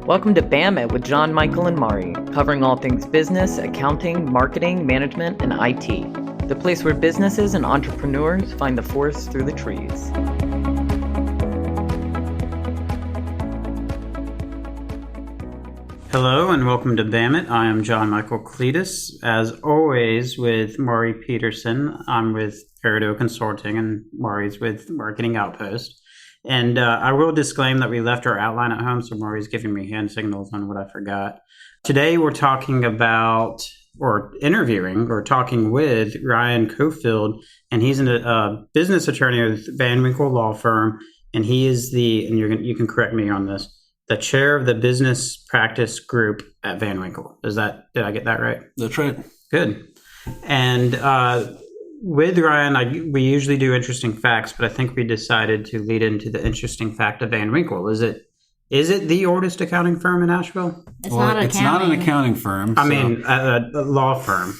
Welcome to BAM It with John, Michael, and Mari, covering all things business, accounting, marketing, management, and IT. The place where businesses and entrepreneurs find the forest through the trees. Hello and welcome to BAM It. I am John Michael Cletus. As always with Mari Peterson, I'm with Peridot Consulting and Mari's with Marketing Outpost. And I will disclaim that we left our outline at home, so Mari's giving me hand signals on what I forgot. Today we're talking about, or interviewing, or talking with Ryan Coffield, and he's a business attorney with Winkle Law Firm, and he is you can correct me on this, the chair of the business practice group at Winkle. Did I get that right? That's right. Good. And with Ryan, we usually do interesting facts, but I think we decided to lead into the interesting fact of Winkle. Is it the oldest accounting firm in Asheville? It's not an accounting firm. I mean, a law firm.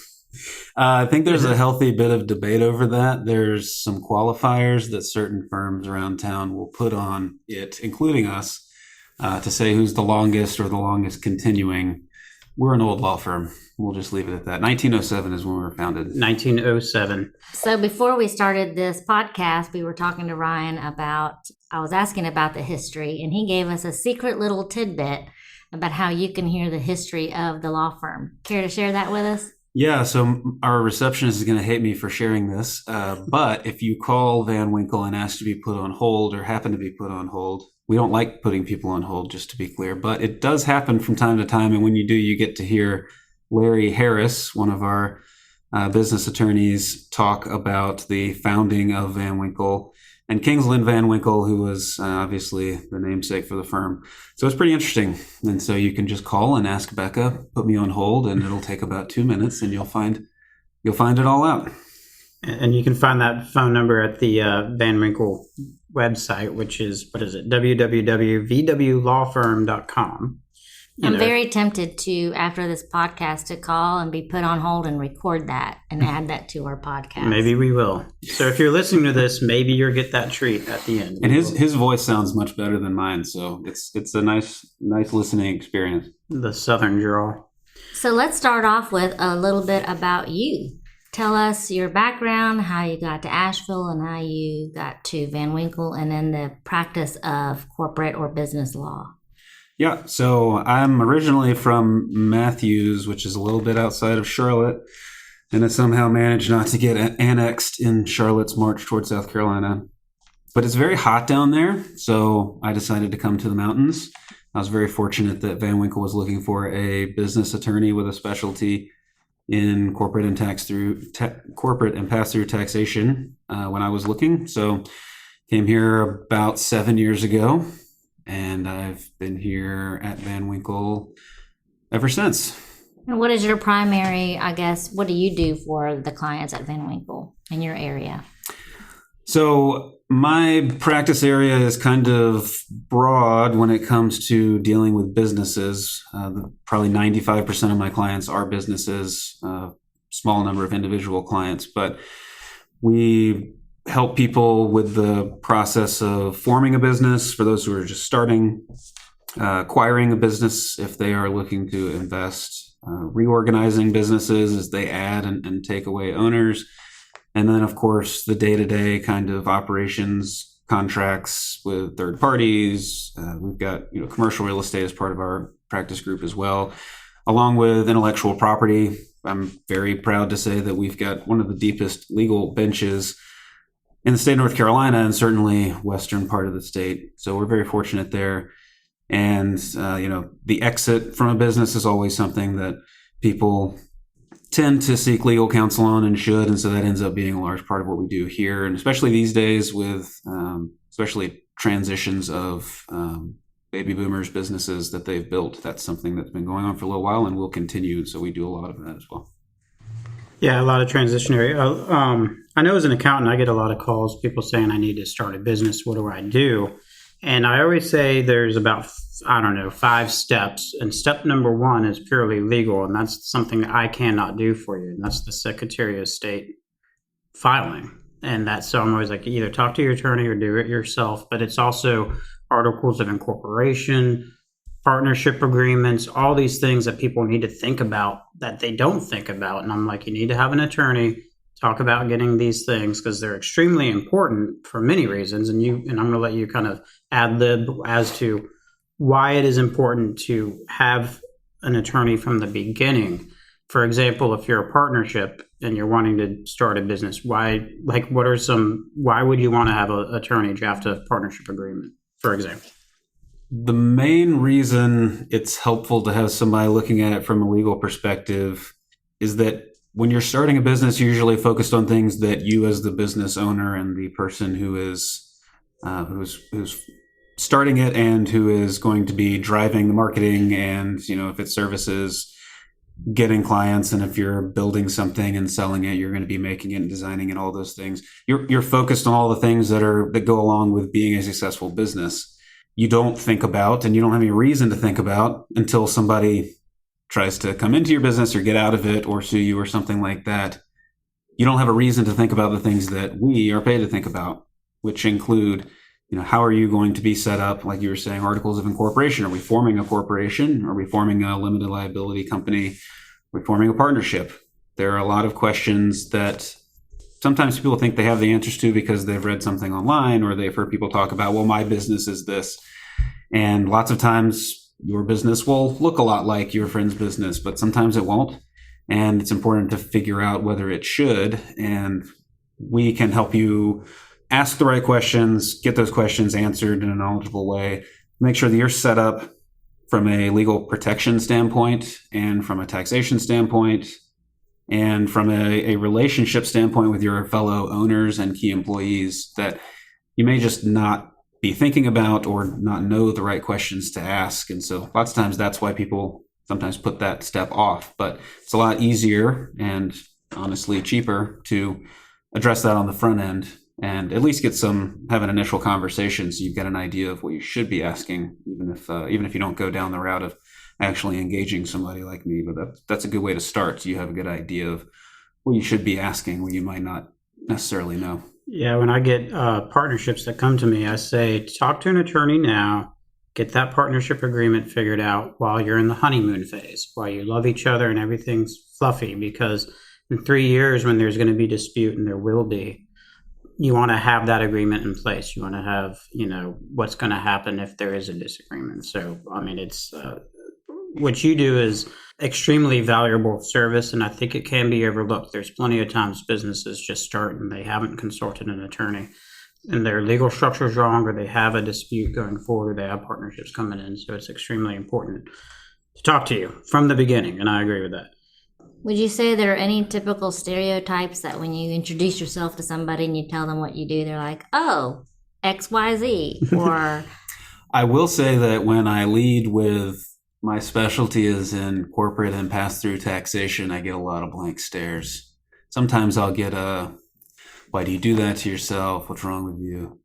I think there's a healthy bit of debate over that. There's some qualifiers that certain firms around town will put on it, including us, to say who's the longest or the longest continuing. We're an old law firm. We'll just leave it at that. 1907 is when we were founded. 1907. So before we started this podcast, we were talking to Ryan I was asking about the history, and he gave us a secret little tidbit about how you can hear the history of the law firm. Care to share that with us? Yeah, so our receptionist is going to hate me for sharing this, but if you call Van Winkle and ask to be put on hold or happen to be put on hold, we don't like putting people on hold, just to be clear, but it does happen from time to time, and when you do, you get to hear Larry Harris, one of our business attorneys, talk about the founding of Van Winkle, and Kingsland Van Winkle, who was obviously the namesake for the firm. So it's pretty interesting. And so you can just call and ask Becca, put me on hold, and it'll take about 2 minutes, and you'll find it all out. And you can find that phone number at the Van Winkle website, which is, www.vwlawfirm.com. I'm very tempted to, after this podcast, to call and be put on hold and record that and add that to our podcast. Maybe we will. So if you're listening to this, maybe you'll get that treat at the end. And his voice sounds much better than mine, so it's a nice listening experience. The southern drawl. So let's start off with a little bit about you. Tell us your background, how you got to Asheville, and how you got to Van Winkle, and then the practice of corporate or business law. Yeah, so I'm originally from Matthews, which is a little bit outside of Charlotte, and I somehow managed not to get annexed in Charlotte's march toward South Carolina. But it's very hot down there, so I decided to come to the mountains. I was very fortunate that Van Winkle was looking for a business attorney with a specialty in corporate and pass-through taxation when I was looking. So came here about 7 years ago. And I've been here at Van Winkle ever since. And what is your primary, what do you do for the clients at Van Winkle in your area? So my practice area is kind of broad when it comes to dealing with businesses. Probably 95% of my clients are businesses, small number of individual clients, but we help people with the process of forming a business for those who are just starting, acquiring a business if they are looking to invest, reorganizing businesses as they add and take away owners, and then of course the day-to-day kind of operations, contracts with third parties. We've got commercial real estate as part of our practice group as well, along with intellectual property. I'm very proud to say that we've got one of the deepest legal benches in the state of North Carolina, and certainly western part of the state. So we're very fortunate there. And, the exit from a business is always something that people tend to seek legal counsel on and should. And so that ends up being a large part of what we do here. And especially these days with especially transitions of baby boomers businesses that they've built. That's something that's been going on for a little while and will continue. So we do a lot of that as well. Yeah, a lot of transitionary. I know as an accountant, I get a lot of calls, people saying I need to start a business. What do I do? And I always say there's about, 5 steps. And step number 1 is purely legal. And that's something I cannot do for you. And that's the Secretary of State filing. And so I'm always like, either talk to your attorney or do it yourself. But it's also articles of incorporation, partnership agreements, all these things that people need to think about that they don't think about. And I'm like, you need to have an attorney talk about getting these things because they're extremely important for many reasons. And I'm going to let you kind of ad lib as to why it is important to have an attorney from the beginning. For example, if you're a partnership and you're wanting to start a business, why would you want to have an attorney draft a partnership agreement, for example? The main reason it's helpful to have somebody looking at it from a legal perspective is that when you're starting a business, you're usually focused on things that you as the business owner and the person who is who's starting it and who is going to be driving the marketing and, if it's services, getting clients, and if you're building something and selling it, you're going to be making it and designing it, all those things. You're focused on all the things that go along with being a successful business. You don't think about, and you don't have any reason to think about until somebody tries to come into your business or get out of it or sue you or something like that. You don't have a reason to think about the things that we are paid to think about, which include, how are you going to be set up? Like you were saying, articles of incorporation. Are we forming a corporation? Are we forming a limited liability company? Are we forming a partnership? There are a lot of questions that sometimes people think they have the answers to because they've read something online or they've heard people talk about, well, my business is this. And lots of times your business will look a lot like your friend's business, but sometimes it won't. And it's important to figure out whether it should. And we can help you ask the right questions, get those questions answered in a knowledgeable way, make sure that you're set up from a legal protection standpoint and from a taxation standpoint and from a relationship standpoint with your fellow owners and key employees that you may just not be thinking about or not know the right questions to ask. And so lots of times that's why people sometimes put that step off. But it's a lot easier and honestly cheaper to address that on the front end and at least have an initial conversation so you've got an idea of what you should be asking, even if you don't go down the route of actually engaging somebody like me. But that's a good way to start. So you have a good idea of what you should be asking when you might not necessarily know. Yeah, when I get partnerships that come to me, I say, talk to an attorney now, get that partnership agreement figured out while you're in the honeymoon phase, while you love each other and everything's fluffy, because in 3 years when there's going to be dispute, and there will be, you want to have that agreement in place. You want to have, what's going to happen if there is a disagreement. So, it's what you do is extremely valuable service, and I think it can be overlooked. There's plenty of times businesses just start and they haven't consulted an attorney, and their legal structure is wrong, or they have a dispute going forward, or they have partnerships coming in. So it's extremely important to talk to you from the beginning, and I agree with that. Would you say there are any typical stereotypes that when you introduce yourself to somebody and you tell them what you do, they're like, oh, XYZ, or... I will say that when I lead with my specialty is in corporate and pass-through taxation, I get a lot of blank stares. Sometimes I'll get why do you do that to yourself? What's wrong with you?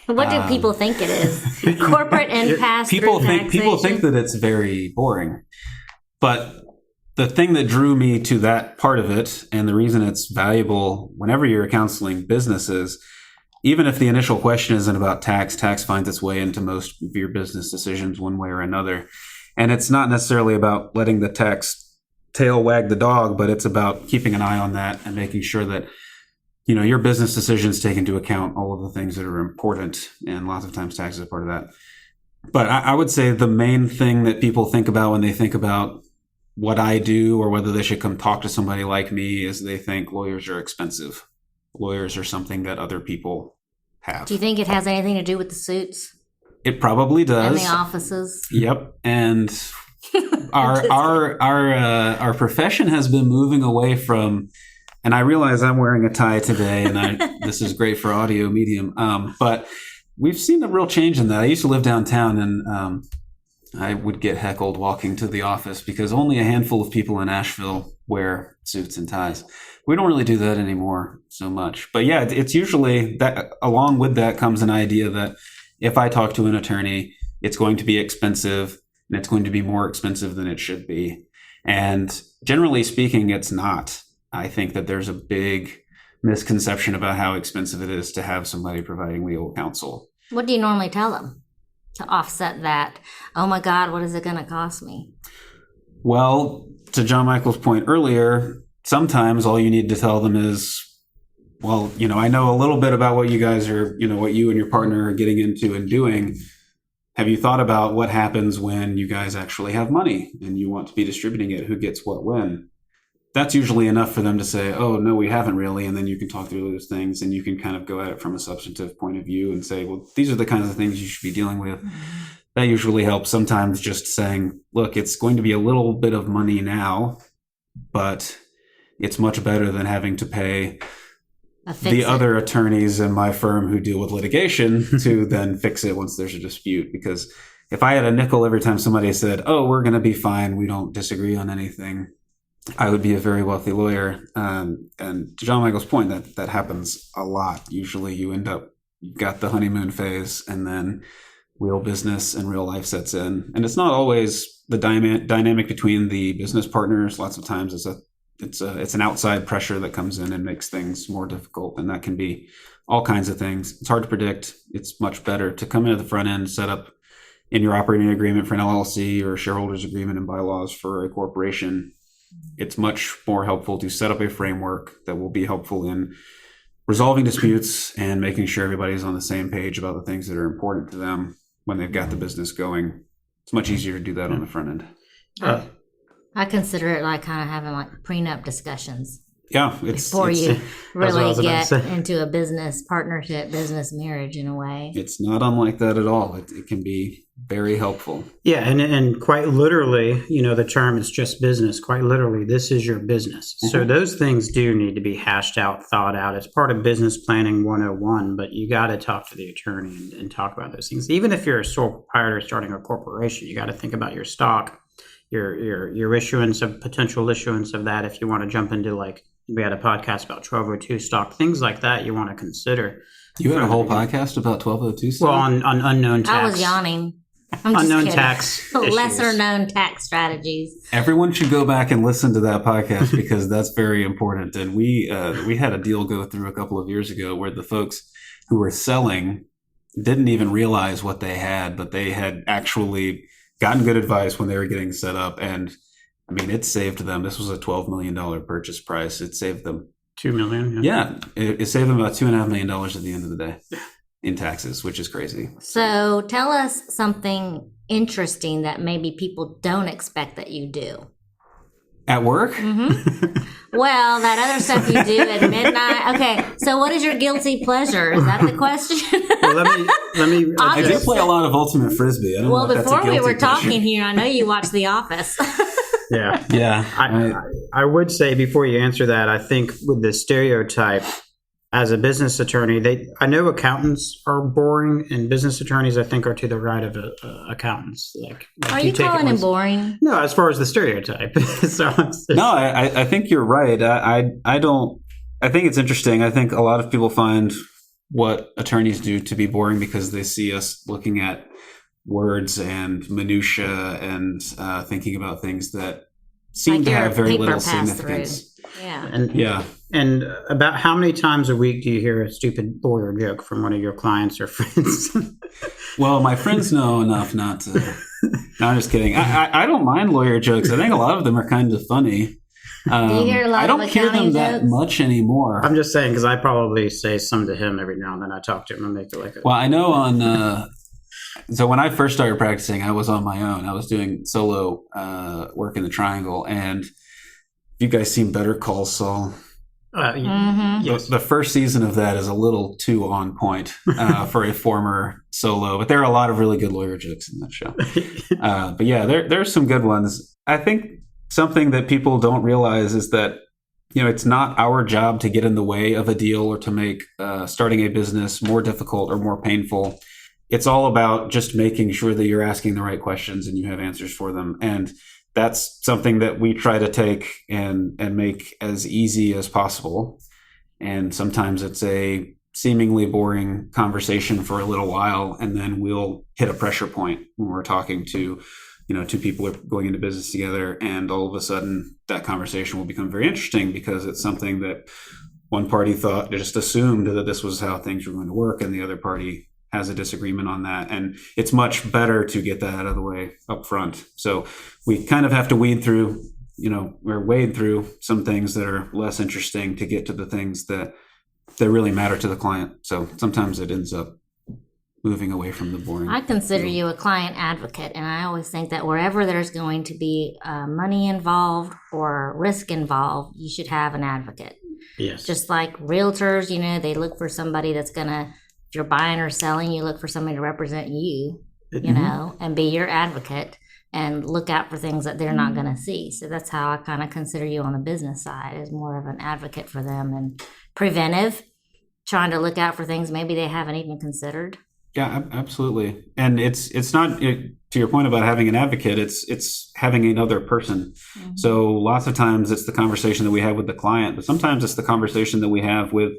What do people think it is? Corporate and pass-through taxation? People think that it's very boring. But the thing that drew me to that part of it, and the reason it's valuable whenever you're counseling businesses, even if the initial question isn't about tax finds its way into most of your business decisions one way or another. And it's not necessarily about letting the tax tail wag the dog, but it's about keeping an eye on that and making sure that, your business decisions take into account all of the things that are important. And lots of times tax is a part of that. But I would say the main thing that people think about when they think about what I do or whether they should come talk to somebody like me is they think lawyers are expensive. Lawyers are something that other people have. Do you think it has anything to do with the suits? It probably does. And the offices. Yep. And our profession has been moving away from, and I realize I'm wearing a tie today, and this is great for audio medium. But we've seen a real change in that. I used to live downtown, and I would get heckled walking to the office because only a handful of people in Asheville wear suits and ties. We don't really do that anymore so much. But yeah, it's usually that along with that comes an idea that if I talk to an attorney, it's going to be expensive, and it's going to be more expensive than it should be. And generally speaking, it's not. I think that there's a big misconception about how expensive it is to have somebody providing legal counsel. What do you normally tell them? to offset that? Oh my God, what is it going to cost me? Well, to John Michael's point earlier, sometimes all you need to tell them is, well, I know a little bit about what you guys are, what you and your partner are getting into and doing. Have you thought about what happens when you guys actually have money and you want to be distributing it? Who gets what when? That's usually enough for them to say, oh, no, we haven't really. And then you can talk through those things and you can kind of go at it from a substantive point of view and say, well, these are the kinds of things you should be dealing with. That usually helps. Sometimes just saying, look, it's going to be a little bit of money now, but it's much better than having to pay the other attorneys in my firm who deal with litigation to then fix it once there's a dispute. Because if I had a nickel every time somebody said, oh, we're going to be fine, we don't disagree on anything, I would be a very wealthy lawyer. And to John Michael's point, that happens a lot. Usually you've got the honeymoon phase and then real business and real life sets in. And it's not always the dynamic between the business partners. Lots of times it's an outside pressure that comes in and makes things more difficult. And that can be all kinds of things. It's hard to predict. It's much better to come in at the front end, set up in your operating agreement for an LLC or shareholders agreement and bylaws for a corporation. It's much more helpful to set up a framework that will be helpful in resolving disputes and making sure everybody's on the same page about the things that are important to them when they've got the business going. It's much easier to do that on the front end. I consider it like kind of having like prenup discussions. Yeah. Before you really get into a business partnership, business marriage in a way. It's not unlike that at all. It can be very helpful. Yeah, and quite literally, the term is just business. Quite literally, this is your business. Mm-hmm. So those things do need to be hashed out, thought out. It's part of business planning 101, but you got to talk to the attorney and talk about those things. Even if you're a sole proprietor starting a corporation, you got to think about your stock, your issuance of potential issuance of that. If you want to jump into we had a podcast about 1202 stock, things like that you want to consider. You had a whole podcast about 1202 stock? Well, on unknown tax. I was yawning. I'm just unknown kidding. Tax Lesser known tax strategies. Everyone should go back and listen to that podcast because that's very important. And we had a deal go through a couple of years ago where the folks who were selling didn't even realize what they had, but they had actually gotten good advice when they were getting set up. And I mean, it saved them. This was a $12 million purchase price. It saved them $2 million. Yeah, it saved them about $2.5 million at the end of the day in taxes, which is crazy. So tell us something interesting that maybe people don't expect that you do. At work? Mm-hmm. Well, that other stuff you do at midnight. Okay, so what is your guilty pleasure? Is that the question? Well, let me. I do play a lot of ultimate frisbee. I don't know if that's a before we were guilty talking pleasure. here, I know you watch The Office. Yeah. I would say before you answer that, I think with the stereotype, as a business attorney, I know accountants are boring, and business attorneys, I think, are to the right of accountants. Are you calling him boring? No, as far as the stereotype. No, I think you're right. I don't. I think it's interesting. I think a lot of people find what attorneys do to be boring because they see us looking at words and minutia and thinking about things that seem to have very little significance. Yeah. And about how many times a week do you hear a stupid lawyer joke from one of your clients or friends? Well, my friends know enough not to. No, I'm just kidding. I don't mind lawyer jokes. I think a lot of them are kind of funny. Do you hear a lot I don't of hear them accounting that jokes? much anymore. I'm just saying because I probably say some to him every now and then. I talk to him and make it like a... Well, I know on... So when I first started practicing, I was on my own. I was doing solo work in the Triangle. And you guys seen Better Call Saul? Yes. The first season of that is a little too on point for a former solo, but there are a lot of really good lawyer jokes in that show. But yeah, there's some good ones. I think something that people don't realize is that it's not our job to get in the way of a deal or to make starting a business more difficult or more painful. It's all about just making sure that you're asking the right questions and you have answers for them. And that's something that we try to take and make as easy as possible. And sometimes it's a seemingly boring conversation for a little while, and then we'll hit a pressure point when we're talking to, two people are going into business together, and all of a sudden that conversation will become very interesting because it's something that one party just assumed that this was how things were going to work, and the other party has a disagreement on that. And it's much better to get that out of the way up front. So we kind of have to wade through some things that are less interesting to get to the things that really matter to the client. So sometimes it ends up moving away from the boring. I consider you a client advocate, and I always think that wherever there's going to be money involved or risk involved, you should have an advocate. Yes. Just like realtors, they look for somebody that's gonna, if you're buying or selling, you look for somebody to represent you, and be your advocate and look out for things that they're not gonna see. So that's how I kind of consider you on the business side, as more of an advocate for them and preventive, trying to look out for things maybe they haven't even considered. Yeah, absolutely. And it's not, to your point about having an advocate, it's having another person. Mm-hmm. So lots of times it's the conversation that we have with the client, but sometimes it's the conversation that we have with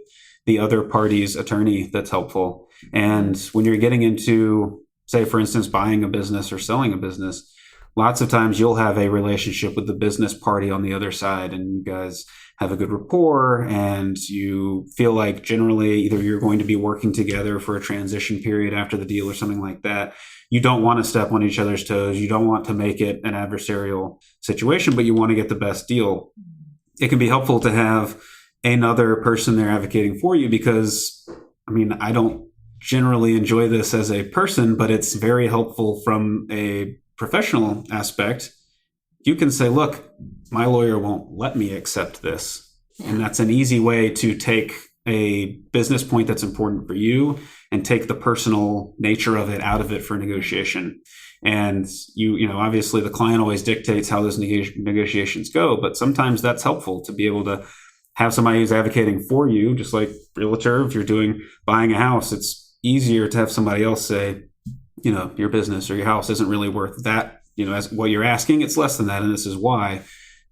the other party's attorney that's helpful. And when you're getting into, say, for instance, buying a business or selling a business, lots of times you'll have a relationship with the business party on the other side, and you guys have a good rapport, and you feel like generally either you're going to be working together for a transition period after the deal or something like that. You don't want to step on each other's toes. You don't want to make it an adversarial situation, but you want to get the best deal. It can be helpful to have another person there advocating for you because, I don't generally enjoy this as a person, but it's very helpful from a professional aspect. You can say, look, my lawyer won't let me accept this. Yeah. And that's an easy way to take a business point that's important for you and take the personal nature of it out of it for negotiation. And obviously the client always dictates how those negotiations go, but sometimes that's helpful to be able to have somebody who's advocating for you, just like realtor. If you're buying a house, it's easier to have somebody else say, your business or your house isn't really worth that. As what you're asking, it's less than that. And this is why.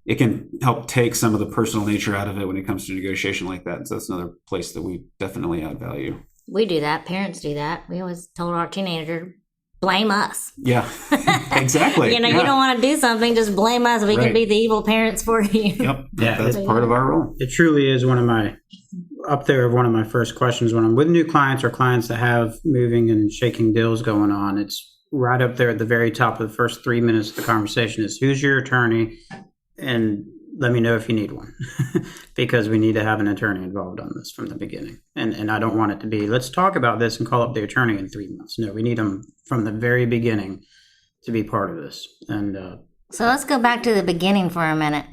It can help take some of the personal nature out of it when it comes to negotiation like that. So that's another place that we definitely add value. We do that. Parents do that. We always told our teenager, blame us. Yeah, exactly. You don't want to do something, just blame us. We can be the evil parents for you. Yep. Yeah, that's part of our role. It truly is one of my first questions when I'm with new clients or clients that have moving and shaking deals going on. It's right up there at the very top of the first 3 minutes of the conversation is, who's your attorney? And let me know if you need one, because we need to have an attorney involved on this from the beginning. And I don't want it to be, let's talk about this and call up the attorney in 3 months. No, we need them from the very beginning to be part of this. And so let's go back to the beginning for a minute.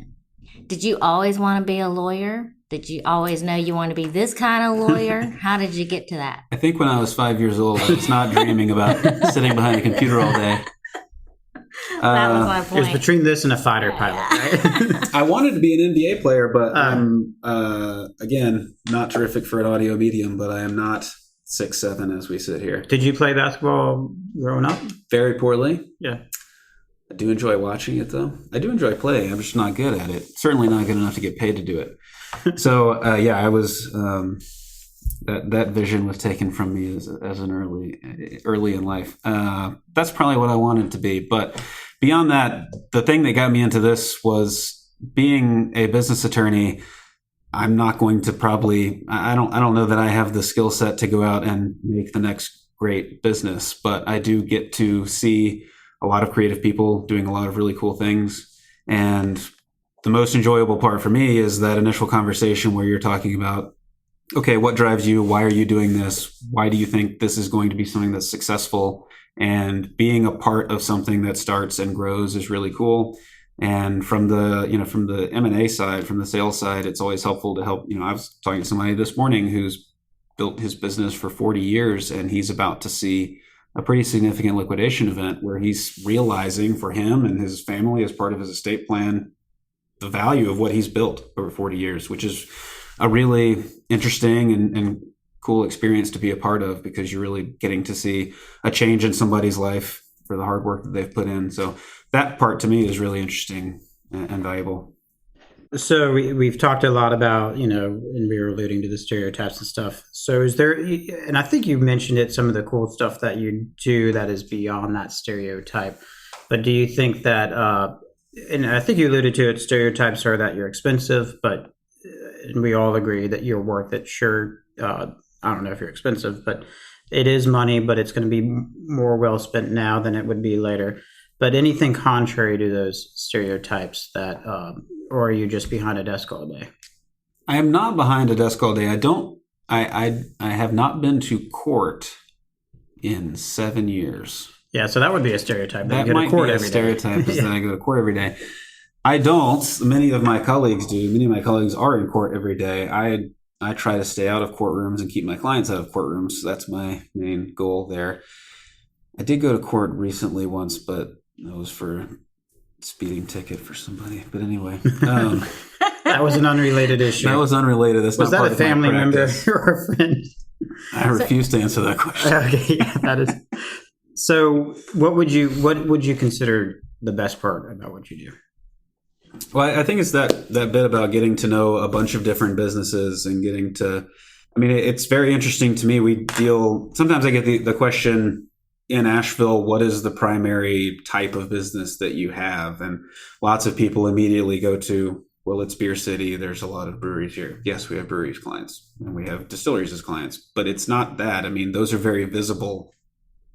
Did you always want to be a lawyer? Did you always know you want to be this kind of lawyer? How did you get to that? I think when I was 5 years old, I was not dreaming about sitting behind a computer all day. That was my point. It was between this and a fighter pilot, right? I wanted to be an NBA player, but I'm, again, not terrific for an audio medium, but I am not 6'7" as we sit here. Did you play basketball growing up? Very poorly. Yeah. I do enjoy watching it, though. I do enjoy playing. I'm just not good at it. Certainly not good enough to get paid to do it. So, I was... That vision was taken from me as an early in life. That's probably what I wanted to be. But beyond that, the thing that got me into this was being a business attorney. I'm not going to I don't know that I have the skill set to go out and make the next great business, but I do get to see a lot of creative people doing a lot of really cool things. And the most enjoyable part for me is that initial conversation where you're talking about, okay, what drives you? Why are you doing this? Why do you think this is going to be something that's successful? And being a part of something that starts and grows is really cool. And from the M&A side, from the sales side, it's always helpful to help. I was talking to somebody this morning who's built his business for 40 years, and he's about to see a pretty significant liquidation event where he's realizing for him and his family as part of his estate plan, the value of what he's built over 40 years, which is a really interesting and cool experience to be a part of, because you're really getting to see a change in somebody's life for the hard work that they've put in. So that part to me is really interesting and valuable. So we've talked a lot about, and we were alluding to the stereotypes and stuff. So is there, and I think you mentioned it, some of the cool stuff that you do that is beyond that stereotype, but do you think that, and I think you alluded to it, stereotypes are that you're expensive, but and we all agree that you're worth it. Sure. I don't know if you're expensive, but it is money, but it's going to be more well spent now than it would be later. But anything contrary to those stereotypes that, or are you just behind a desk all day? I am not behind a desk all day. I have not been to court in 7 years. Yeah, so that would be a stereotype. That might be a stereotype, is that I go to court every day. I don't. Many of my colleagues do. Many of my colleagues are in court every day. I try to stay out of courtrooms and keep my clients out of courtrooms. So that's my main goal there. I did go to court recently once, but it was for a speeding ticket for somebody. But anyway. That was an unrelated issue. That was unrelated. That's was not that part a family of my member practice. or a friend? I refuse to answer that question. Okay, yeah, that is. So, what would you consider the best part about what you do? Well, I think it's that bit about getting to know a bunch of different businesses and getting to. I mean, it's very interesting to me. Sometimes I get the question in Asheville, what is the primary type of business that you have? And lots of people immediately go to, well, it's Beer City. There's a lot of breweries here. Yes, we have breweries clients and we have distilleries as clients, but it's not that. I mean, those are very visible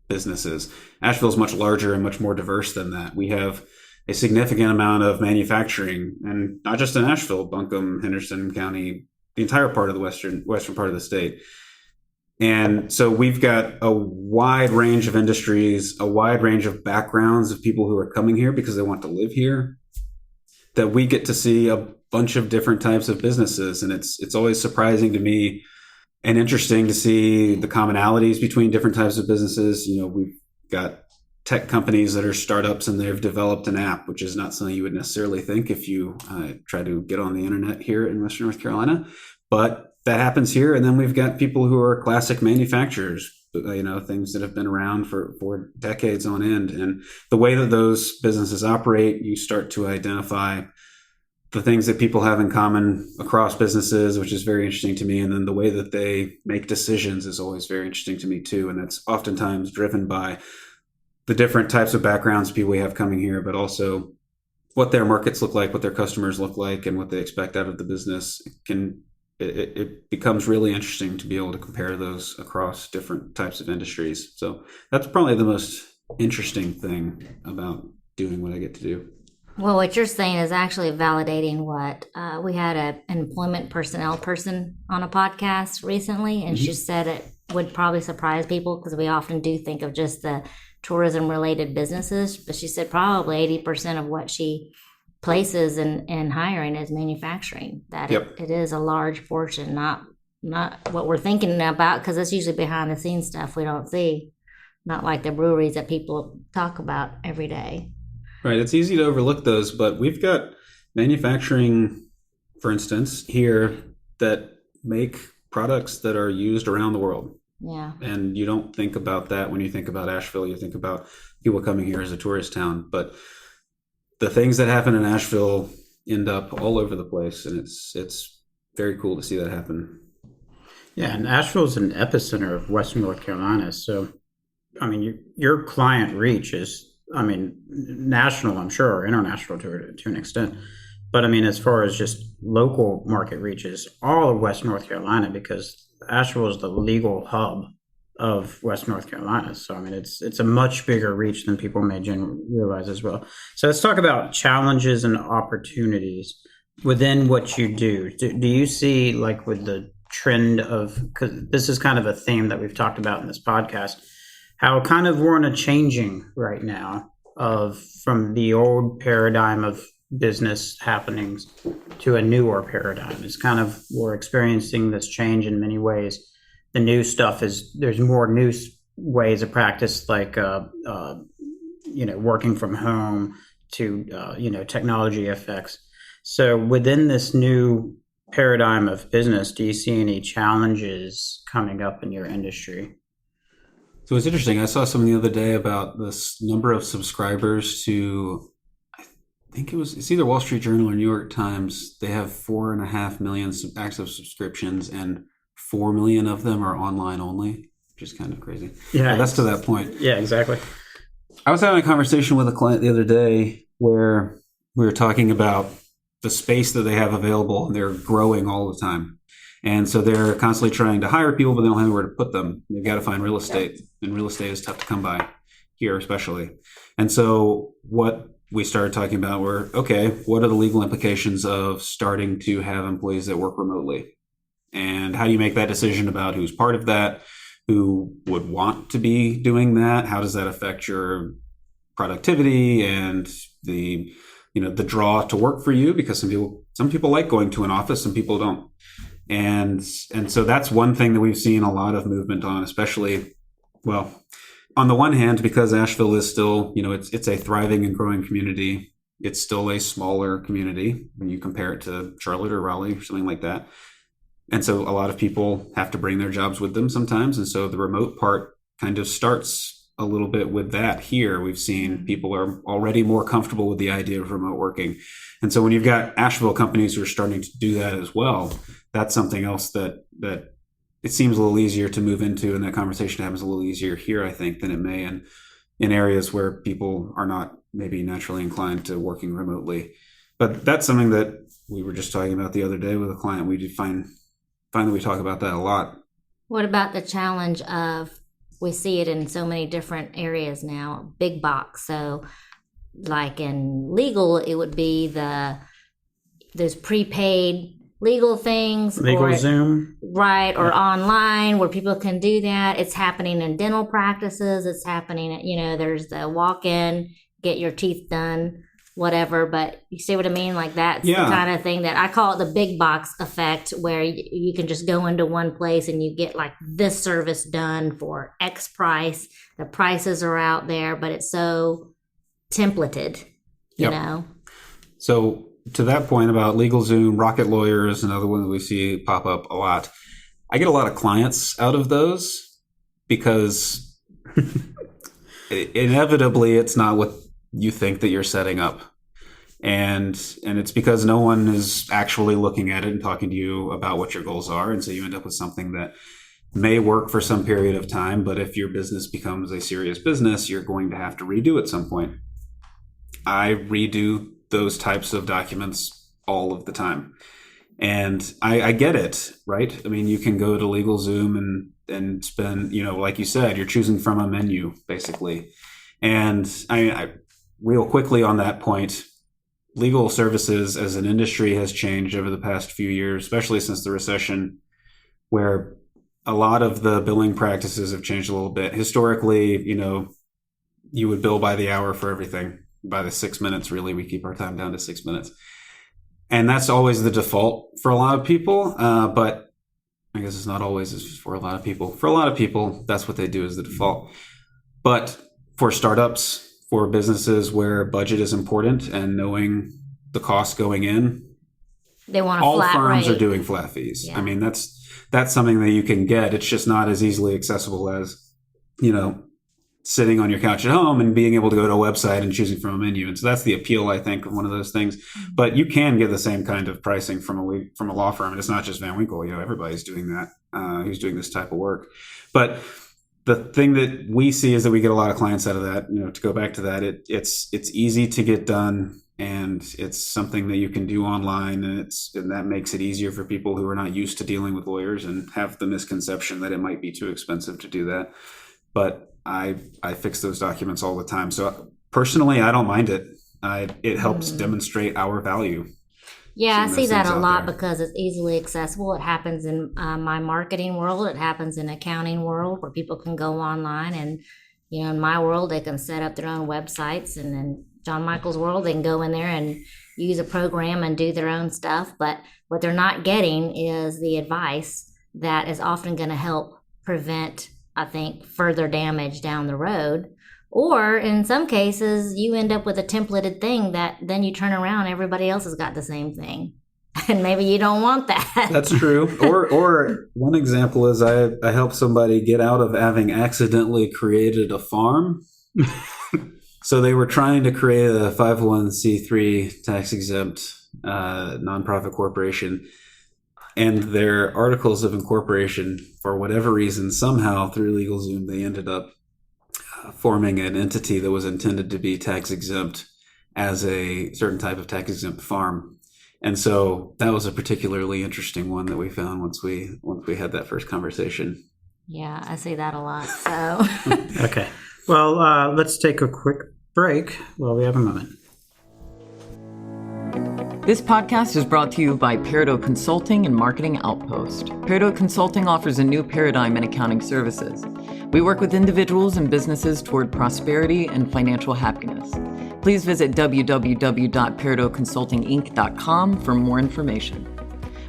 businesses. Asheville is much larger and much more diverse than that. We have a significant amount of manufacturing, and not just in Asheville, Buncombe, Henderson County, the entire part of the western part of the state. And so we've got a wide range of industries, a wide range of backgrounds of people who are coming here because they want to live here, that we get to see a bunch of different types of businesses. And it's always surprising to me and interesting to see the commonalities between different types of businesses. You know, we've got tech companies that are startups and they've developed an app, which is not something you would necessarily think if you try to get on the internet here in Western North Carolina. But that happens here. And then we've got people who are classic manufacturers, things that have been around for decades on end. And the way that those businesses operate, you start to identify the things that people have in common across businesses, which is very interesting to me. And then the way that they make decisions is always very interesting to me too. And that's oftentimes driven by the different types of backgrounds people we have coming here, but also what their markets look like, what their customers look like, and what they expect out of the business. It becomes really interesting to be able to compare those across different types of industries. So that's probably the most interesting thing about doing what I get to do. Well, what you're saying is actually validating what we had an employment personnel person on a podcast recently, and she said it would probably surprise people because we often do think of just the tourism related businesses, but she said probably 80% of what she places in hiring is manufacturing, that it is a large portion, not what we're thinking about, because it's usually behind the scenes stuff we don't see, not like the breweries that people talk about every day. Right. It's easy to overlook those, but we've got manufacturing, for instance, here that make products that are used around the world. Yeah. And you don't think about that when you think about Asheville. You think about people coming here as a tourist town, but the things that happen in Asheville end up all over the place, and it's very cool to see that happen. Yeah, and Asheville is an epicenter of Western North Carolina. So, I mean, your client reach is, I mean, national, I'm sure, or international to an extent. But I mean, as far as just local market reaches, all of West North Carolina, because Asheville is the legal hub of West North Carolina. So, I mean, it's a much bigger reach than people may generally realize as well. So let's talk about challenges and opportunities within what you do. Do you see, like, with the trend of, because this is kind of a theme that we've talked about in this podcast, how kind of we're in a changing right now from the old paradigm of business happenings to a newer paradigm. It's kind of, we're experiencing this change in many ways. The new stuff is, there's more new ways of practice, like, working from home to, technology effects. So within this new paradigm of business, do you see any challenges coming up in your industry? So it's interesting. I saw something the other day about this number of subscribers to, I think it's either Wall Street Journal or New York Times. They have 4.5 million active subscriptions, and 4 million of them are online only, which is kind of crazy. Yeah, that's to that point. Yeah, exactly. I was having a conversation with a client the other day where we were talking about the space that they have available, and they're growing all the time. And so they're constantly trying to hire people, but they don't have anywhere to put them. They've got to find real estate, and real estate is tough to come by here, especially. And so what we started talking about were, okay, what are the legal implications of starting to have employees that work remotely? And how do you make that decision about who's part of that, who would want to be doing that? How does that affect your productivity and the draw to work for you? Because some people like going to an office, some people don't. And so that's one thing that we've seen a lot of movement on, especially, well, on the one hand, because Asheville is still, it's a thriving and growing community. It's still a smaller community when you compare it to Charlotte or Raleigh or something like that. And so a lot of people have to bring their jobs with them sometimes. And so the remote part kind of starts a little bit with that here. We've seen people are already more comfortable with the idea of remote working. And so when you've got Asheville companies who are starting to do that as well, that's something else that it seems a little easier to move into, and that conversation happens a little easier here, I think, than it may in areas where people are not maybe naturally inclined to working remotely. But that's something that we were just talking about the other day with a client. We did find that we talk about that a lot. What about the challenge of, we see it in so many different areas now, big box. So like in legal, it would be those prepaid legal things, legal Zoom, right, or online where people can do that. It's happening in dental practices. It's happening at, there's the walk-in, get your teeth done, whatever. But you see what I mean? Like that's the kind of thing that I call it the big box effect, where you can just go into one place and you get like this service done for X price. The prices are out there, but it's so templated, you know? So to that point about LegalZoom, Rocket Lawyer is another one that we see pop up a lot. I get a lot of clients out of those because inevitably it's not what you think that you're setting up. And it's because no one is actually looking at it and talking to you about what your goals are. And so you end up with something that may work for some period of time, but if your business becomes a serious business, you're going to have to redo at some point. I redo those types of documents all of the time. And I get it, right? I mean, you can go to LegalZoom and spend, like you said, you're choosing from a menu, basically. And I real quickly on that point, legal services as an industry has changed over the past few years, especially since the recession, where a lot of the billing practices have changed a little bit. Historically, you would bill by the hour for everything. By the 6 minutes, really, we keep our time down to 6 minutes. And that's always the default for a lot of people. But I guess it's not always for a lot of people. For a lot of people, that's what they do as the default. But for startups, for businesses where budget is important and knowing the cost going in, they want a all flat firms rate. are doing flat fees. Yeah. I mean, that's something that you can get. It's just not as easily accessible as, sitting on your couch at home and being able to go to a website and choosing from a menu. And so that's the appeal, I think, of one of those things. But you can get the same kind of pricing from a law firm. And it's not just Van Winkle. Everybody's doing that, who's doing this type of work. But the thing that we see is that we get a lot of clients out of that. To go back to that, it's easy to get done, and it's something that you can do online, and that makes it easier for people who are not used to dealing with lawyers and have the misconception that it might be too expensive to do that. But I fix those documents all the time. So personally, I don't mind it. It helps demonstrate our value. Yeah, I see that a lot because it's easily accessible. It happens in my marketing world. It happens in accounting world where people can go online, and in my world, they can set up their own websites. And in John Michael's world, they can go in there and use a program and do their own stuff. But what they're not getting is the advice that is often going to help prevent, I think, further damage down the road. Or in some cases, you end up with a templated thing that then you turn around, everybody else has got the same thing. And maybe you don't want that. That's true. Or one example is I helped somebody get out of having accidentally created a farm. So they were trying to create a 501c3 tax-exempt nonprofit corporation. And their articles of incorporation, for whatever reason, somehow through LegalZoom, they ended up forming an entity that was intended to be tax exempt as a certain type of tax exempt farm. And so that was a particularly interesting one that we found once we had that first conversation. Yeah, I see that a lot. So, Okay. Well, let's take a quick break while we have a moment. This podcast is brought to you by Peridot Consulting and Marketing Outpost. Peridot Consulting offers a new paradigm in accounting services. We work with individuals and businesses toward prosperity and financial happiness. Please visit www.peridotconsultinginc.com for more information.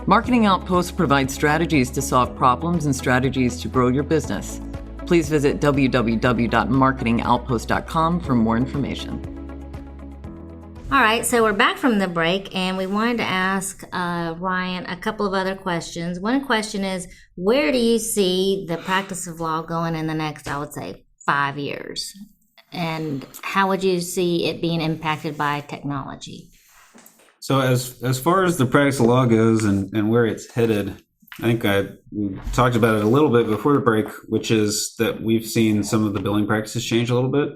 Marketing Outpost provides strategies to solve problems and strategies to grow your business. Please visit www.marketingoutpost.com for more information. all right, so we're back from the break, and we wanted to ask Ryan a couple of other questions. One question is, where do you see the practice of law going in the next, I would say, 5 years? And how would you see it being impacted by technology? So as far as the practice of law goes and where it's headed, I think we talked about it a little bit before the break, which is that we've seen some of the billing practices change a little bit.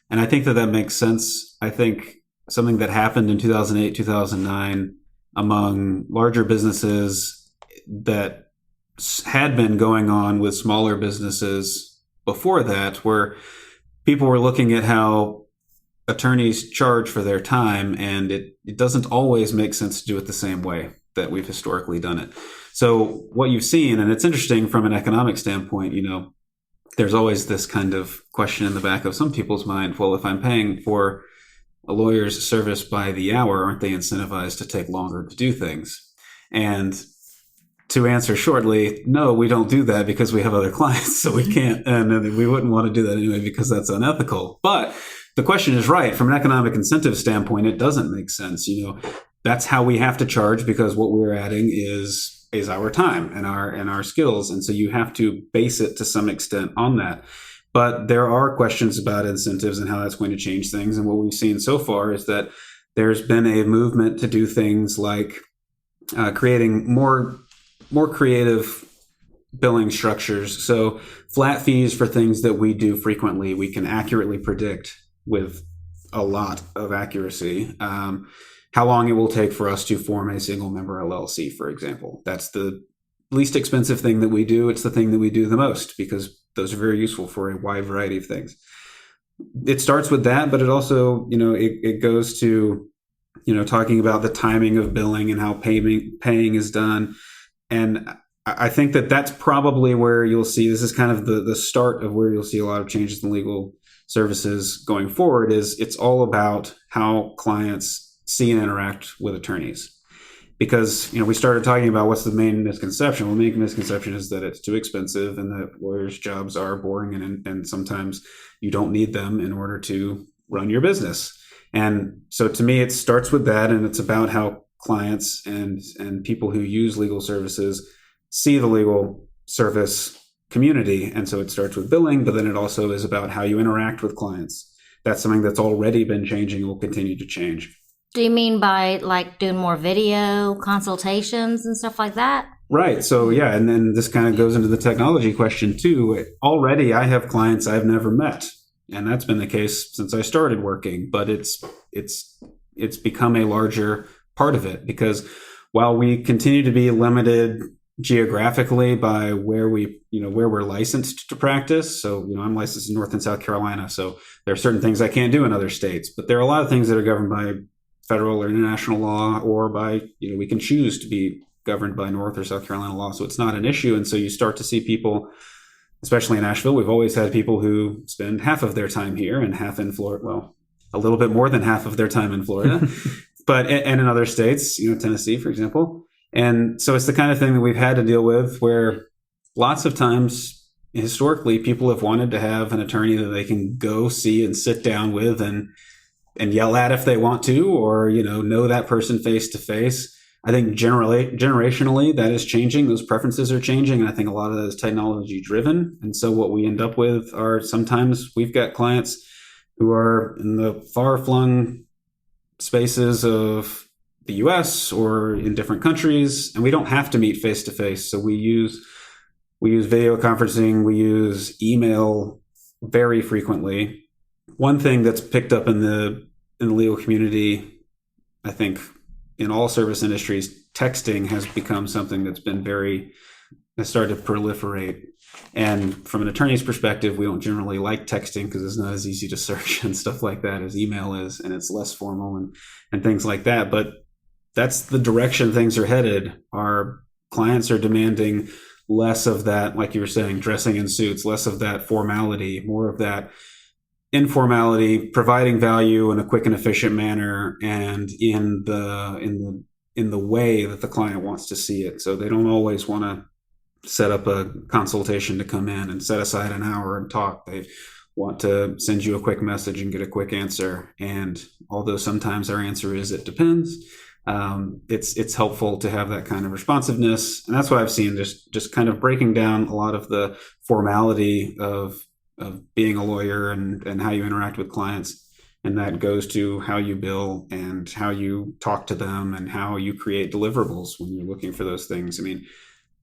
And I think that makes sense. I think something that happened in 2008, 2009 among larger businesses that had been going on with smaller businesses before that, where people were looking at how attorneys charge for their time, and it doesn't always make sense to do it the same way that we've historically done it. So what you've seen, and it's interesting from an economic standpoint, there's always this kind of question in the back of some people's mind, well, if I'm paying for a lawyer's service by the hour, aren't they incentivized to take longer to do things? And to answer shortly, no, we don't do that because we have other clients, so we can't, and we wouldn't want to do that anyway because that's unethical. But the question is right. From an economic incentive standpoint, it doesn't make sense. That's how we have to charge because what we're adding is our time and our skills. And so you have to base it to some extent on that. But there are questions about incentives and how that's going to change things. And what we've seen so far is that there's been a movement to do things like creating more creative billing structures. So flat fees for things that we do frequently, we can accurately predict with a lot of accuracy how long it will take for us to form a single member LLC, for example. That's the least expensive thing that we do. It's the thing that we do the most because those are very useful for a wide variety of things. It starts with that, but it also, it goes to, talking about the timing of billing and how paying is done. And I think that's probably where you'll see, this is kind of the start of where you'll see a lot of changes in legal services going forward. Is it's all about how clients see and interact with attorneys. Because, we started talking about what's the main misconception. Well, the main misconception is that it's too expensive and that lawyers' jobs are boring and sometimes you don't need them in order to run your business. And so to me, it starts with that, and it's about how clients and people who use legal services see the legal service community. And so it starts with billing, but then it also is about how you interact with clients. That's something that's already been changing and will continue to change. Do you mean by like doing more video consultations and stuff like that? Right. So yeah, and then this kind of goes into the technology question too. Already I have clients I've never met, and that's been the case since I started working, but it's become a larger part of it because while we continue to be limited geographically by where we're licensed to practice. So, I'm licensed in North and South Carolina. So there are certain things I can't do in other states, but there are a lot of things that are governed by federal or international law or by, we can choose to be governed by North or South Carolina law. So it's not an issue. And so you start to see people, especially in Asheville, we've always had people who spend half of their time here and half in Florida. Well, a little bit more than half of their time in Florida, and in other states, Tennessee, for example. And so it's the kind of thing that we've had to deal with where lots of times historically people have wanted to have an attorney that they can go see and sit down with and yell at if they want to, or, know that person face to face. I think generationally that is changing. Those preferences are changing. And I think a lot of that is technology driven. And so what we end up with are sometimes we've got clients who are in the far flung spaces of the US or in different countries, and we don't have to meet face to face. So we use video conferencing, we use email very frequently. One thing that's picked up in the legal community, I think in all service industries, texting has become something has started to proliferate. And from an attorney's perspective, we don't generally like texting because it's not as easy to search and stuff like that as email is, and it's less formal and things like that. But that's the direction things are headed. Our clients are demanding less of that, like you were saying, dressing in suits, less of that formality, more of that informality, providing value in a quick and efficient manner and in the way that the client wants to see it. So they don't always want to set up a consultation to come in and set aside an hour and talk. They want to send you a quick message and get a quick answer. And although sometimes our answer is it depends, it's helpful to have that kind of responsiveness. And that's what I've seen, just kind of breaking down a lot of the formality of being a lawyer and how you interact with clients. And that goes to how you bill and how you talk to them and how you create deliverables when you're looking for those things. I mean,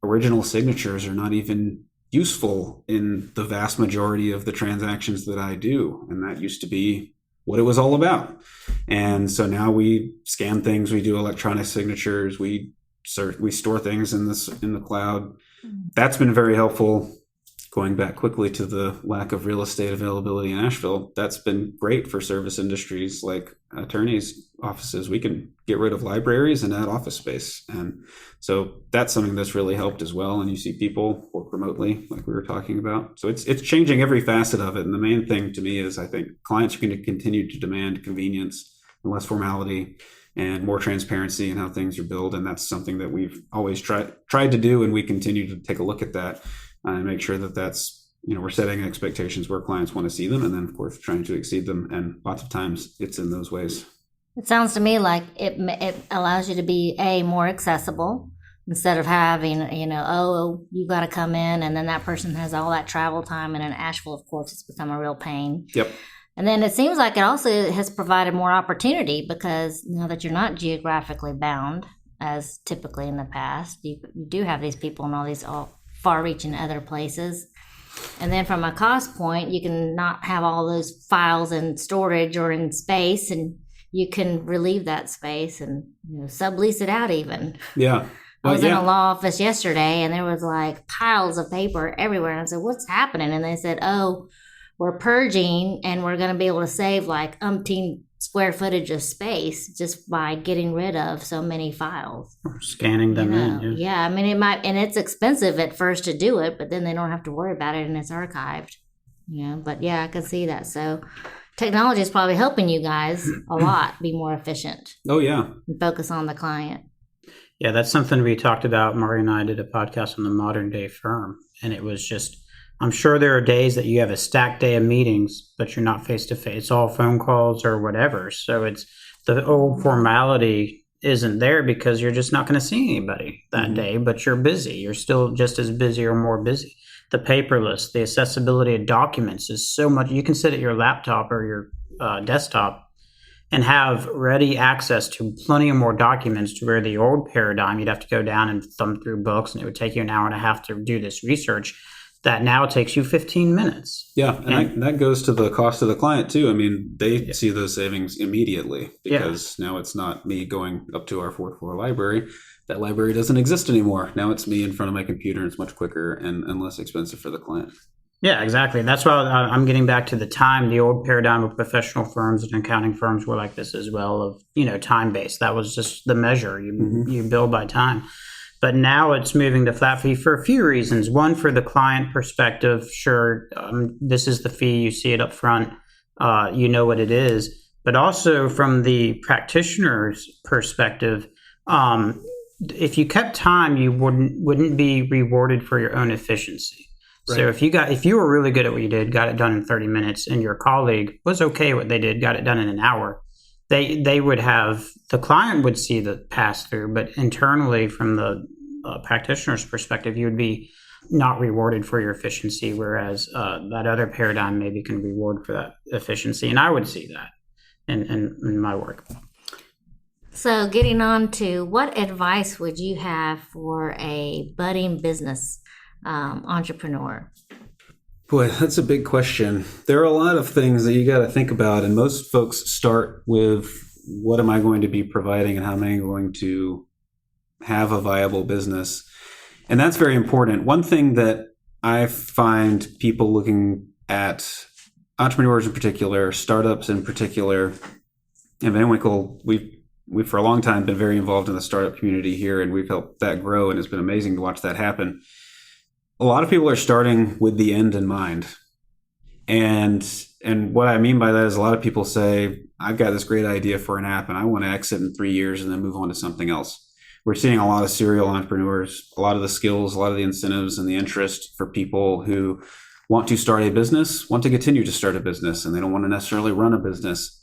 original signatures are not even useful in the vast majority of the transactions that I do. And that used to be what it was all about. And so now we scan things, we do electronic signatures, we store things in the cloud. That's been very helpful. Going back quickly to the lack of real estate availability in Asheville, that's been great for service industries like attorneys' offices. We can get rid of libraries and add office space. And so that's something that's really helped as well. And you see people work remotely, like we were talking about. So it's changing every facet of it. And the main thing to me is I think clients are going to continue to demand convenience and less formality and more transparency in how things are billed. And that's something that we've always tried to do. And we continue to take a look at that. And make sure that that's, we're setting expectations where clients want to see them and then, of course, trying to exceed them. And lots of times it's in those ways. It sounds to me like it allows you to be, more accessible instead of having, you got to come in and then that person has all that travel time. And in Asheville, of course, it's become a real pain. Yep. And then it seems like it also has provided more opportunity because now that you're not geographically bound, as typically in the past, you do have these people in all these far-reaching other places. And then from a cost point, you can not have all those files in storage or in space, and you can relieve that space and sublease it out even. Yeah. I was in a law office yesterday, and there was like piles of paper everywhere. And I said, what's happening? And they said, we're purging, and we're going to be able to save like umpteen square footage of space just by getting rid of so many files. Or scanning them in. Yeah, I mean, it might, and it's expensive at first to do it, but then they don't have to worry about it and it's archived. But yeah, I can see that. So technology is probably helping you guys a lot be more efficient. Oh, yeah. And focus on the client. Yeah, that's something we talked about. Maury and I did a podcast on the modern day firm, and it was just, I'm sure there are days that you have a stacked day of meetings, but you're not face to face. It's all phone calls or whatever. So it's the old formality isn't there because you're just not going to see anybody that day, but you're busy. You're still just as busy or more busy. The paperless, the accessibility of documents is so much. You can sit at your laptop or your desktop and have ready access to plenty of more documents to where the old paradigm, you'd have to go down and thumb through books and it would take you an hour and a half to do this research. That now takes you 15 minutes. Yeah, and that goes to the cost of the client too. I mean, they see those savings immediately because now it's not me going up to our fourth floor library. That library doesn't exist anymore. Now it's me in front of my computer, and it's much quicker and less expensive for the client. Yeah, exactly. That's why I'm getting back to the old paradigm of professional firms and accounting firms were like this as well, of, time-based. That was just the measure. You bill by time. But now it's moving to flat fee for a few reasons. One, for the client perspective, sure, this is the fee, you see it up front, you know what it is. But also from the practitioner's perspective, if you kept time, you wouldn't be rewarded for your own efficiency. Right. So if you were really good at what you did, got it done in 30 minutes, and your colleague was okay what they did, got it done in an hour, they would have, the client would see the pass through, but internally from the practitioner's perspective, you would be not rewarded for your efficiency, whereas that other paradigm maybe can reward for that efficiency. And I would see that in my work. So getting on to, what advice would you have for a budding business entrepreneur? Boy, that's a big question. There are a lot of things that you got to think about, and most folks start with what am I going to be providing and how am I going to have a viable business? And that's very important. One thing that I find people looking at, entrepreneurs in particular, startups in particular, and Van Winkle, we've for a long time been very involved in the startup community here, and we've helped that grow, and it's been amazing to watch that happen. A lot of people are starting with the end in mind. And what I mean by that is a lot of people say, I've got this great idea for an app and I want to exit in 3 years and then move on to something else. We're seeing a lot of serial entrepreneurs, a lot of the skills, a lot of the incentives and the interest for people who want to start a business, want to continue to start a business, and they don't want to necessarily run a business.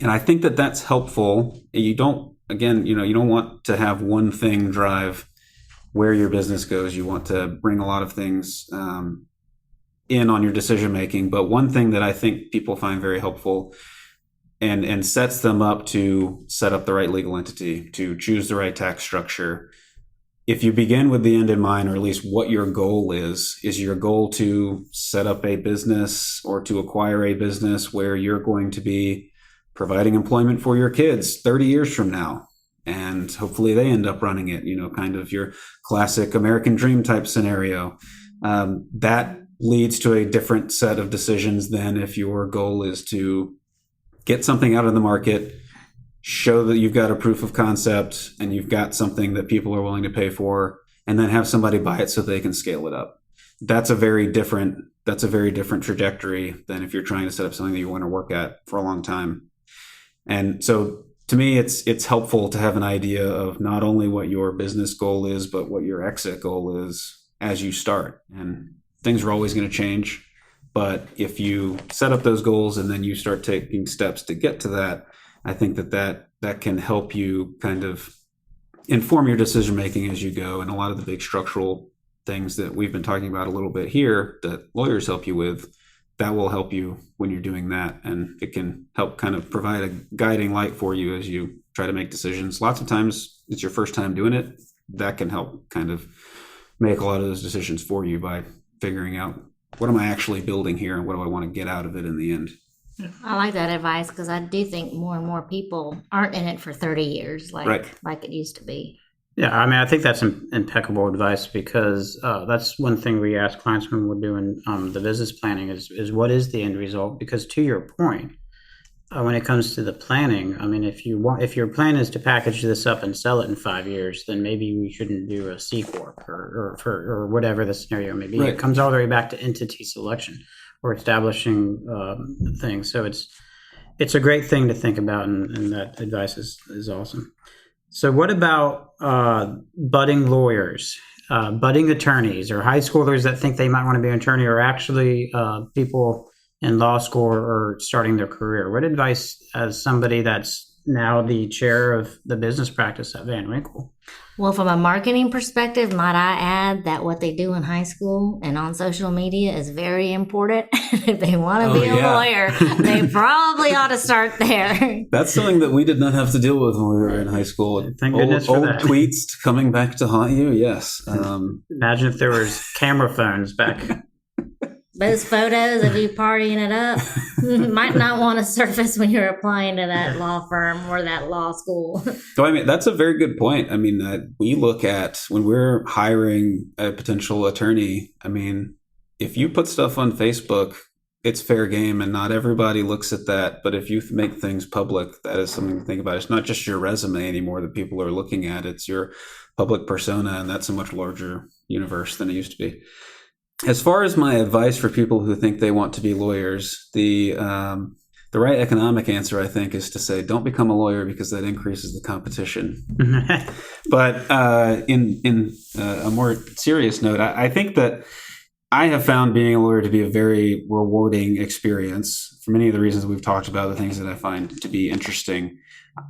And I think that that's helpful. You don't want to have one thing drive where your business goes. You want to bring a lot of things in on your decision making. But one thing that I think people find very helpful and sets them up to set up the right legal entity, to choose the right tax structure. If you begin with the end in mind, or at least what your goal is your goal to set up a business or to acquire a business where you're going to be providing employment for your kids 30 years from now, and hopefully they end up running it, kind of your classic American dream type scenario. That leads to a different set of decisions than if your goal is to get something out of the market, show that you've got a proof of concept and you've got something that people are willing to pay for, and then have somebody buy it so they can scale it up. That's a very different trajectory than if you're trying to set up something that you want to work at for a long time. And so to me, it's helpful to have an idea of not only what your business goal is, but what your exit goal is as you start. And things are always going to change. But if you set up those goals and then you start taking steps to get to that, I think that can help you kind of inform your decision making as you go. And a lot of the big structural things that we've been talking about a little bit here that lawyers help you with, that will help you when you're doing that. And it can help kind of provide a guiding light for you as you try to make decisions. Lots of times it's your first time doing it. That can help kind of make a lot of those decisions for you by figuring out, what am I actually building here and what do I want to get out of it in the end? I like that advice because I do think more and more people aren't in it for 30 years like it used to be. Yeah, I mean, I think that's impeccable advice because that's one thing we ask clients when we're doing the business planning is what is the end result? Because to your point, when it comes to the planning, I mean, if your plan is to package this up and sell it in 5 years, then maybe we shouldn't do a C corp or whatever the scenario may be. Right. It comes all the way back to entity selection or establishing things. So it's a great thing to think about, and that advice is awesome. So what about budding lawyers, budding attorneys, or high schoolers that think they might want to be an attorney, or actually people in law school or starting their career? What advice, as somebody that's now the chair of the business practice at Van Winkle? Well, from a marketing perspective, might I add that what they do in high school and on social media is very important. If they want to be a lawyer, they probably ought to start there. That's something that we did not have to deal with when we were in high school. Thank goodness for that. Old tweets coming back to haunt you, yes. Imagine if there was camera phones back. Those photos of you partying it up might not want to surface when you're applying to that law firm or that law school. So, I mean, that's a very good point. I mean, we look at when we're hiring a potential attorney, I mean, if you put stuff on Facebook, it's fair game and not everybody looks at that. But if you make things public, that is something to think about. It's not just your resume anymore that people are looking at. It's your public persona, and that's a much larger universe than it used to be. As far as my advice for people who think they want to be lawyers, the right economic answer, I think, is to say, don't become a lawyer because that increases the competition. But in a more serious note, I think that I have found being a lawyer to be a very rewarding experience for many of the reasons we've talked about, the things that I find to be interesting.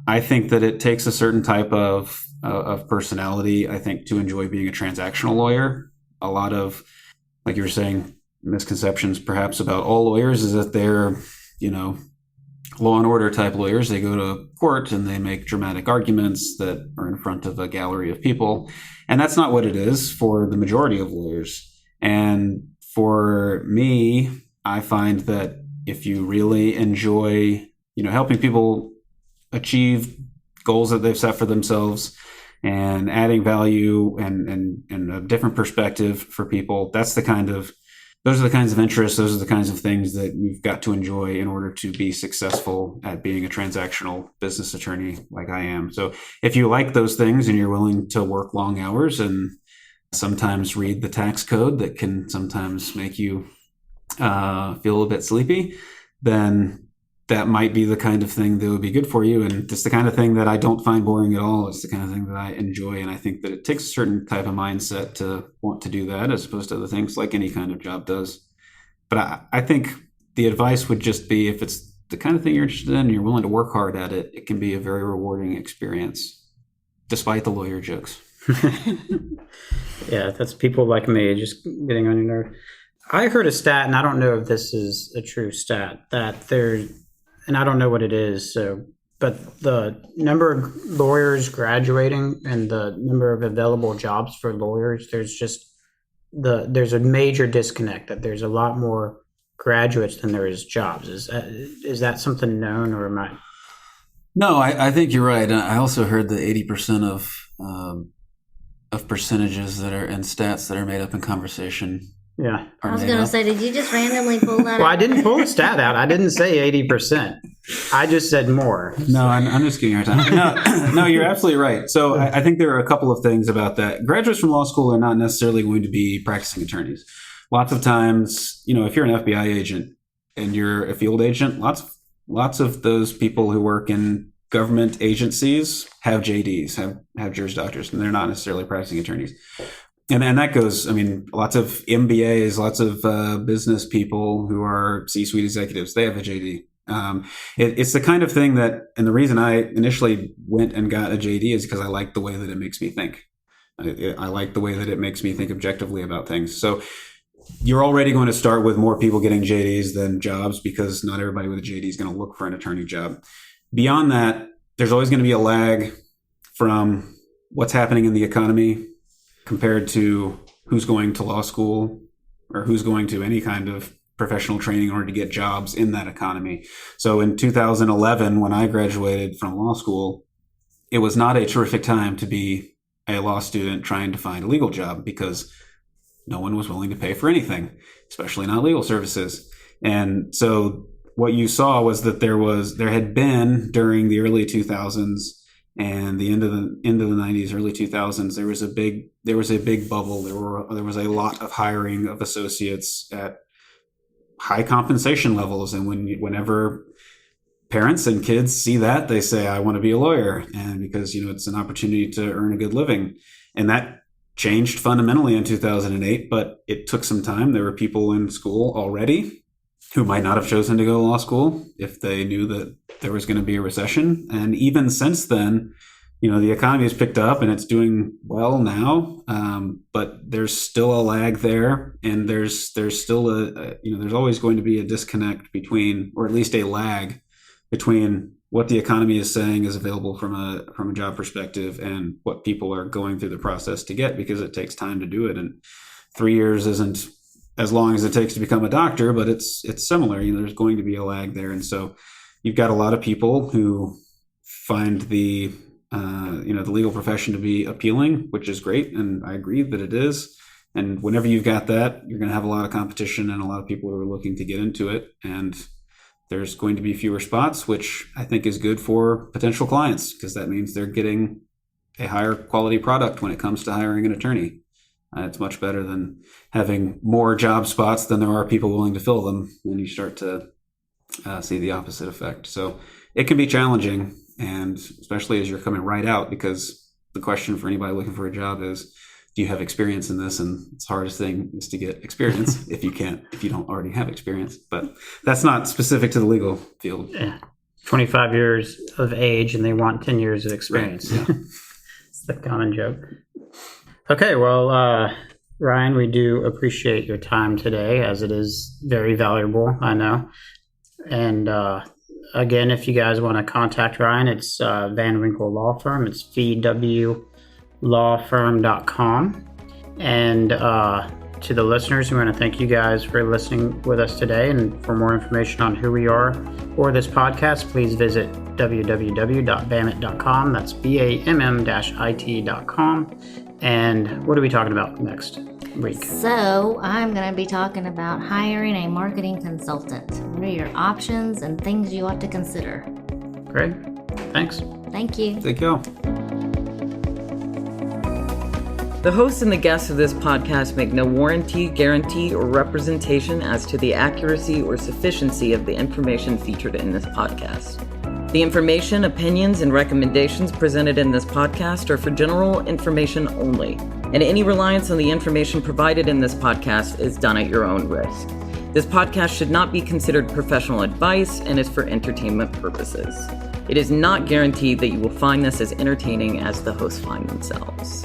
I think that it takes a certain type of personality, I think, to enjoy being a transactional lawyer. A lot of, like you were saying, misconceptions perhaps about all lawyers is that they're, law and order type lawyers. They go to court and they make dramatic arguments that are in front of a gallery of people. And that's not what it is for the majority of lawyers. And for me, I find that if you really enjoy, helping people achieve goals that they've set for themselves and adding value and a different perspective for people. Those are the kinds of interests, those are the kinds of things that you've got to enjoy in order to be successful at being a transactional business attorney like I am. So if you like those things and you're willing to work long hours and sometimes read the tax code that can sometimes make you feel a bit sleepy, then that might be the kind of thing that would be good for you. And it's the kind of thing that I don't find boring at all. It's the kind of thing that I enjoy. And I think that it takes a certain type of mindset to want to do that as opposed to other things like any kind of job does. But I think the advice would just be, if it's the kind of thing you're interested in and you're willing to work hard at it, it can be a very rewarding experience, despite the lawyer jokes. Yeah, that's people like me just getting on your nerve. I heard a stat, and I don't know if this is a true stat, that there's, and I don't know what it is, but the number of lawyers graduating and the number of available jobs for lawyers, there's a major disconnect, that there's a lot more graduates than there is jobs. Is that something known, or am I? No, I think you're right. I also heard that 80% of percentages that are in stats that are made up in conversation. Yeah. I was going to say, did you just randomly pull that out? Well, I didn't pull a stat out. I didn't say 80%. I just said more. No, I'm just giving you a hard time. No, you're absolutely right. So I think there are a couple of things about that. Graduates from law school are not necessarily going to be practicing attorneys. Lots of times, if you're an FBI agent and you're a field agent, lots of those people who work in government agencies have JDs, have Juris Doctors, and they're not necessarily practicing attorneys. And that goes, lots of MBAs, lots of business people who are C-suite executives, they have a JD. It's the kind of thing that, and the reason I initially went and got a JD is because I like the way that it makes me think. I like the way that it makes me think objectively about things. So you're already going to start with more people getting JDs than jobs, because not everybody with a JD is going to look for an attorney job. Beyond that, there's always going to be a lag from what's happening in the economy compared to who's going to law school or who's going to any kind of professional training in order to get jobs in that economy. So in 2011, when I graduated from law school, it was not a terrific time to be a law student trying to find a legal job, because no one was willing to pay for anything, especially not legal services. And so what you saw was that there had been, during the early 2000s and the end of the 90s, early 2000s, there was a big bubble. There was a lot of hiring of associates at high compensation levels, and whenever parents and kids see that, they say, I want to be a lawyer, and because it's an opportunity to earn a good living. And that changed fundamentally in 2008, but it took some time. There were people in school already who might not have chosen to go to law school if they knew that there was going to be a recession. And even since then, the economy has picked up and it's doing well now, but there's still a lag there, and there's still there's always going to be a disconnect between, or at least a lag between, what the economy is saying is available from a job perspective and what people are going through the process to get, because it takes time to do it. And 3 years isn't as long as it takes to become a doctor, but it's similar. There's going to be a lag there. And so you've got a lot of people who find the legal profession to be appealing, which is great. And I agree that it is. And whenever you've got that, you're going to have a lot of competition and a lot of people who are looking to get into it. And there's going to be fewer spots, which I think is good for potential clients, because that means they're getting a higher quality product when it comes to hiring an attorney. It's much better than having more job spots than there are people willing to fill them. And you start to see the opposite effect. So it can be challenging, and especially as you're coming right out, because the question for anybody looking for a job is, do you have experience in this? And it's the hardest thing is to get experience if you don't already have experience. But that's not specific to the legal field. Yeah. 25 years of age and they want 10 years of experience. Right. Yeah. It's the common joke. Okay, well, Ryan, we do appreciate your time today, as it is very valuable, I know. And again, if you guys want to contact Ryan, it's Van Winkle Law Firm. It's VWLawFirm.com. And to the listeners, we want to thank you guys for listening with us today. And for more information on who we are or this podcast, please visit at www.bammit.com. That's BAMM-IT.com. And what are we talking about next week? So I'm going to be talking about hiring a marketing consultant. What are your options and things you ought to consider? Great. Thanks. Thank you. Thank you. The hosts and the guests of this podcast make no warranty, guarantee, or representation as to the accuracy or sufficiency of the information featured in this podcast. The information, opinions, and recommendations presented in this podcast are for general information only, and any reliance on the information provided in this podcast is done at your own risk. This podcast should not be considered professional advice and is for entertainment purposes. It is not guaranteed that you will find this as entertaining as the hosts find themselves.